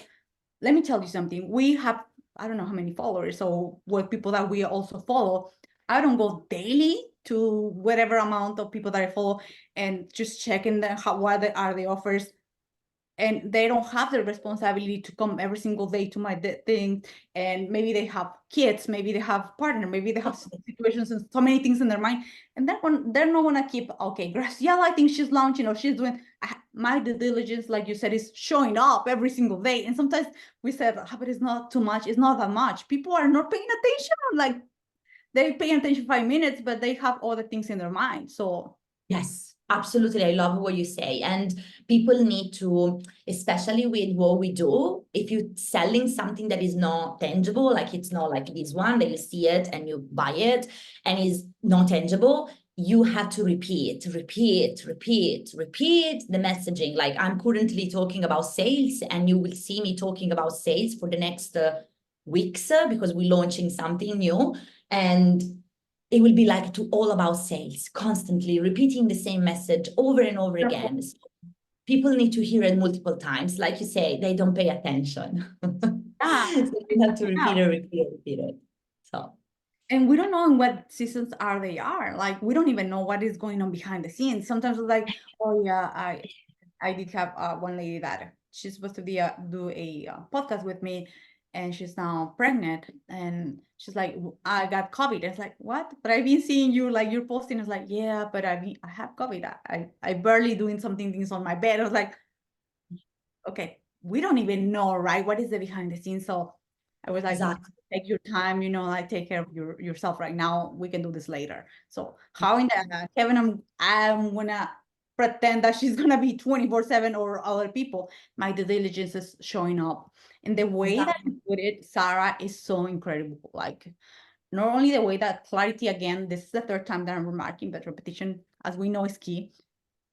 let me tell you something. We have, I don't know how many followers, so what people that we also follow. I don't go daily to whatever amount of people that I follow and just checking what are the offers. And they don't have the responsibility to come every single day to my thing. And maybe they have kids, maybe they have partner, maybe they have situations and so many things in their mind. And that one, they're not gonna keep, okay, Graciela, I think she's launching or she's doing, my due diligence, like you said, is showing up every single day. And sometimes we said, but it's not too much, it's not that much. People are not paying attention. Like, they pay attention 5 minutes, but they have other things in their mind. So Yes, absolutely. I love what you say. And people need to, especially with what we do, if you're selling something that is not tangible, like it's not like this one that you see it and you buy it and is not tangible, you have to repeat the messaging. Like I'm currently talking about sales, and you will see me talking about sales for the next weeks because we're launching something new. And it will be like all about sales, constantly repeating the same message over and over again. So people need to hear it multiple times. Like you say, they don't pay attention. yeah, So you have to repeat yeah. it, repeat it. So And we don't know in what seasons they are. Like, we don't even know what is going on behind the scenes. Sometimes it's like, oh yeah, I did have one lady that she's supposed to be do a podcast with me, and she's now pregnant, and she's like, I got COVID. It's like, what? But I've been seeing you, like you're posting. It's like, yeah, but I have COVID. I barely doing something things on my bed. I was like, okay, we don't even know, right? What is the behind the scenes? So I was like, exactly. take your time, like take care of yourself right now. We can do this later. So how in the Kevin, I'm gonna pretend that she's gonna be 24/7 or other people. My due diligence is showing up. And the way that Exactly. you put it, Sarah, is so incredible. Like, not only the way that clarity, again, this is the third time that I'm remarking that repetition, as we know, is key.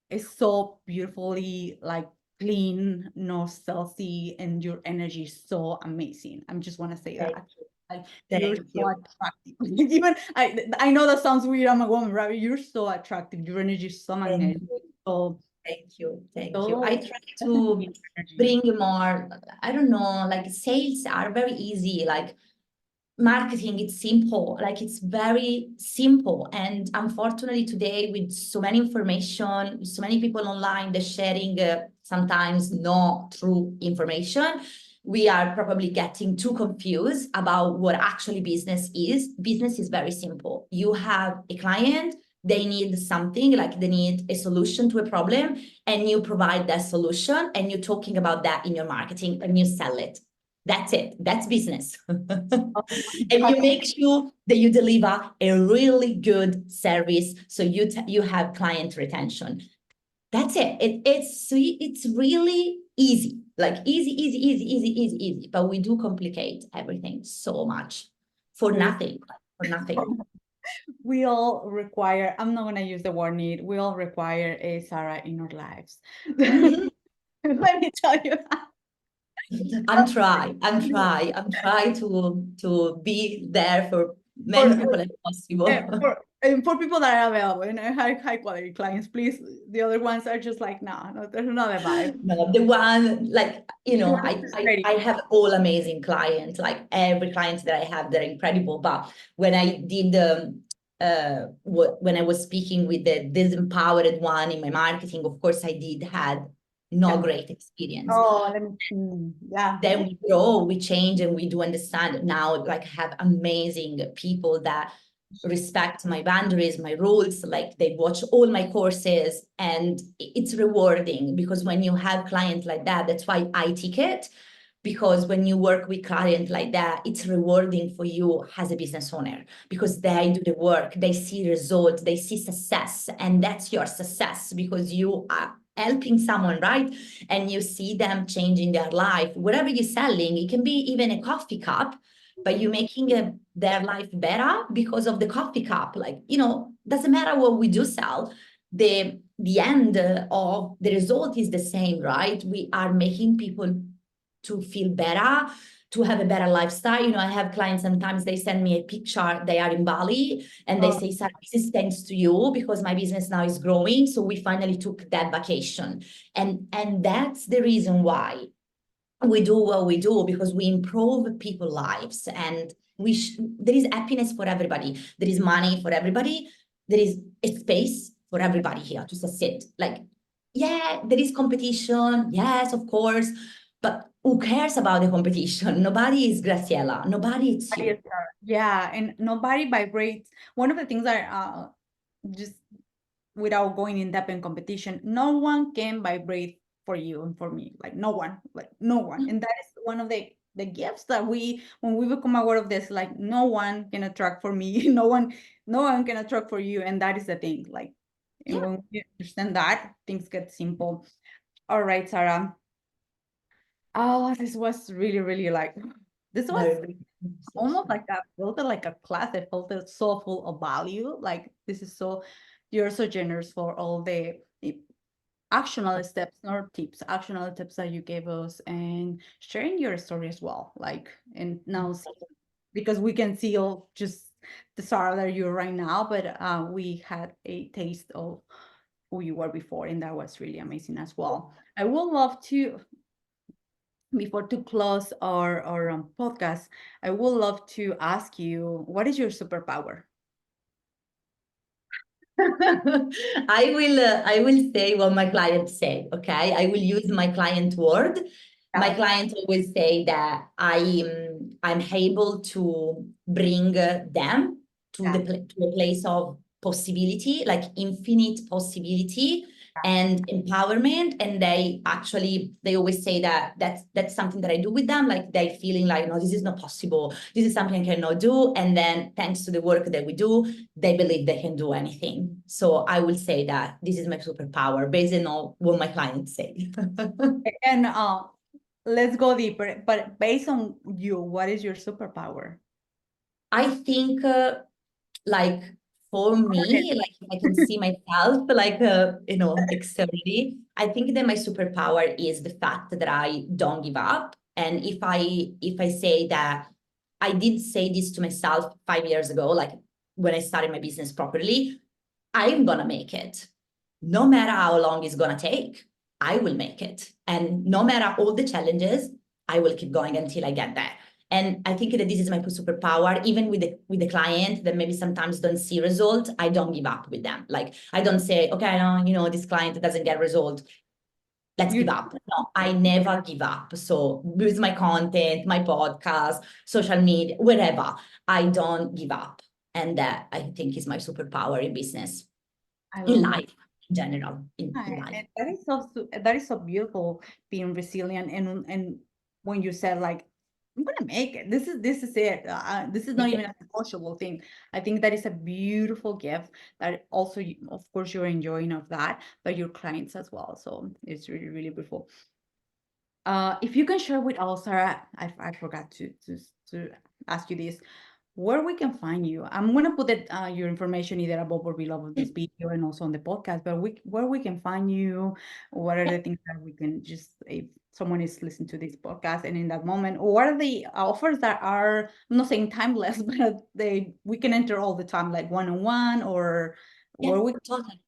It's so beautifully like clean, no salty, and your energy is so amazing. I just want to say Thank that. you. Like, you're Thank so you. attractive. Even I know that sounds weird. I'm a woman, right? You're so attractive. Your energy is so Thank magnetic. you. So Thank you. Thank you. I so try to definitely energy. bring more, I don't know, like sales are very easy. Like marketing, it's simple, like it's very simple. And unfortunately today, with so many information, so many people online, they're sharing sometimes no true information. we are probably getting too confused about what actually business is. Business is very simple. You have a client, they need something, like they need a solution to a problem, and you provide that solution, and you're talking about that in your marketing, and you sell it. That's it. That's business. And you make sure that you deliver a really good service, so you have client retention. That's it. It's really easy, like easy. But we do complicate everything so much for nothing, for nothing. We all require, I'm not gonna use the word need, we all require a Sara in our lives. Mhm. Let me tell you that. I'm trying to be there for For, many people as possible. for people that are available, and high quality clients, please. The other ones are just like, no, there's not a vibe. No, the one, like, you The know, one I, who's I, ready. I have all amazing clients, like every client that I have, they're incredible. But when I did when I was speaking with the disempowered one in my marketing, of course, I did had no Yeah. great experience. Oh, yeah. Then we grow, we change, and we do understand now, like, have amazing people that respect my boundaries, my rules, like they watch all my courses, and it's rewarding because when you have clients like that, that's why I ticket, because when you work with clients like that, it's rewarding for you as a business owner because they do the work, they see results, they see success, and that's your success because you are helping someone, right? And you see them changing their life. Whatever you're selling, it can be even a coffee cup, but you're making their life better because of the coffee cup. Like, you know, doesn't matter what we do sell, the end of the result is the same, right? We are making people to feel better, to have a better lifestyle. You know, I have clients, sometimes they send me a picture, they are in Bali, and they Oh, say, Sara, this is thanks to you because my business now is growing. So we finally took that vacation. And that's the reason why we do what we do, because we improve people's lives, and there is happiness for everybody. There is money for everybody. There is a space for everybody here to sit. Like, yeah, there is competition. Yes, of course. But who cares about the competition? Nobody is Graciela. Nobody is you. yeah, and nobody vibrates. One of the things that just without going in depth in competition, no one can vibrate for you and for me. Like no one. And that is one of the gifts that when we become aware of this, like no one can attract for me, no one can attract for you. And that is the thing. Like, and Yeah. when we understand that, things get simple. All right, Sara. Oh, this was really, really like, this was Very almost conversation. like a felt like a class. It felt it so full of value. Like this is so, you're so generous for all the actionable steps, not tips, actionable tips that you gave us, and sharing your story as well. Like, and now because we can see all just the Sara that you're right now, but we had a taste of who you were before, and that was really amazing as well. I would love to, before to close our podcast, I would love to ask you, what is your superpower? I will say what my clients say, okay? I will use my client word. My Yeah, clients always say that I'm able to bring them to yeah, to a place of possibility, like infinite possibility and empowerment. And they always say that that's something that I do with them, like they feeling like, no, this is not possible, this is something I cannot do, and then thanks to the work that we do, they believe they can do anything. So I will say that this is my superpower based on what my clients say. and let's go deeper, but based on you, what is your superpower? I think like for Okay. me, like I can see myself like externally. I think that my superpower is the fact that I don't give up. And if I say that I did say this to myself 5 years ago, like when I started my business properly, I'm gonna make it. No matter how long it's gonna take, I will make it. And no matter all the challenges, I will keep going until I get there. And I think that this is my superpower, even with the client that maybe sometimes don't see result, I don't give up with them. Like I don't say, okay, no, this client doesn't get result. let's You give up. No, I never give up. So with my content, my podcast, social media, wherever, I don't give up. And that I think is my superpower in business, I in love that. life, in general, in Right, life. and that is that is so beautiful, being resilient, and when you said like, I'm gonna make it. This is it. This is not even a negotiable thing. I think that is a beautiful gift that also, of course, you're enjoying of that, but your clients as well. So it's really, really beautiful. If you can share with us, Sarah, I forgot to ask you this, where we can find you. I'm gonna put it, your information either above or below of this video and also on the podcast, but where we can find you, what are the things that we can just, if someone is listening to this podcast and in that moment, or what are the offers that are, I'm not saying timeless, but we can enter all the time, like one-on-one, or where Yeah, we totally.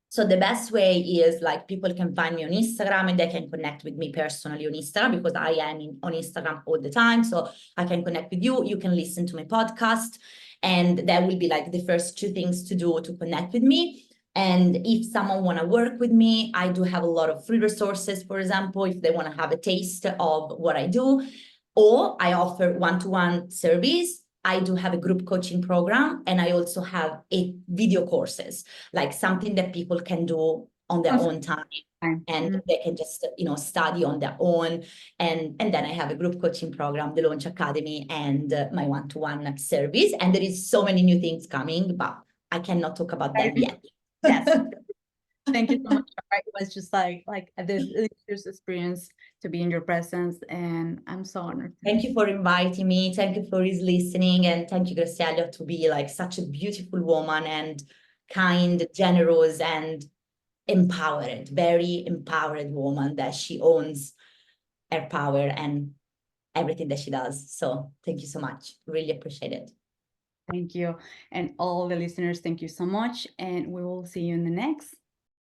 So the best way is like people can find me on Instagram and they can connect with me personally on Instagram because I am on Instagram all the time. So I can connect with you. You can listen to my podcast, and that will be like the first two things to do to connect with me. And if someone want to work with me, I do have a lot of free resources, for example, if they want to have a taste of what I do, or I offer one-to-one service. I do have a group coaching program, and I also have a video courses, like something that people can do on their own time, and they can just study on their own. And then I have a group coaching program, the Launch Academy, and my one-to-one service. And there is so many new things coming, but I cannot talk about them yet. Yes. Thank you so much. Sarah. It was just like the experience to be in your presence, and I'm so honored. Thank you for inviting me. Thank you for his listening. And thank you, Graciela, to be like such a beautiful woman and kind, generous, and empowered, very empowered woman that she owns her power and everything that she does. So thank you so much. Really appreciate it. Thank you. And all the listeners, thank you so much. And we will see you in the next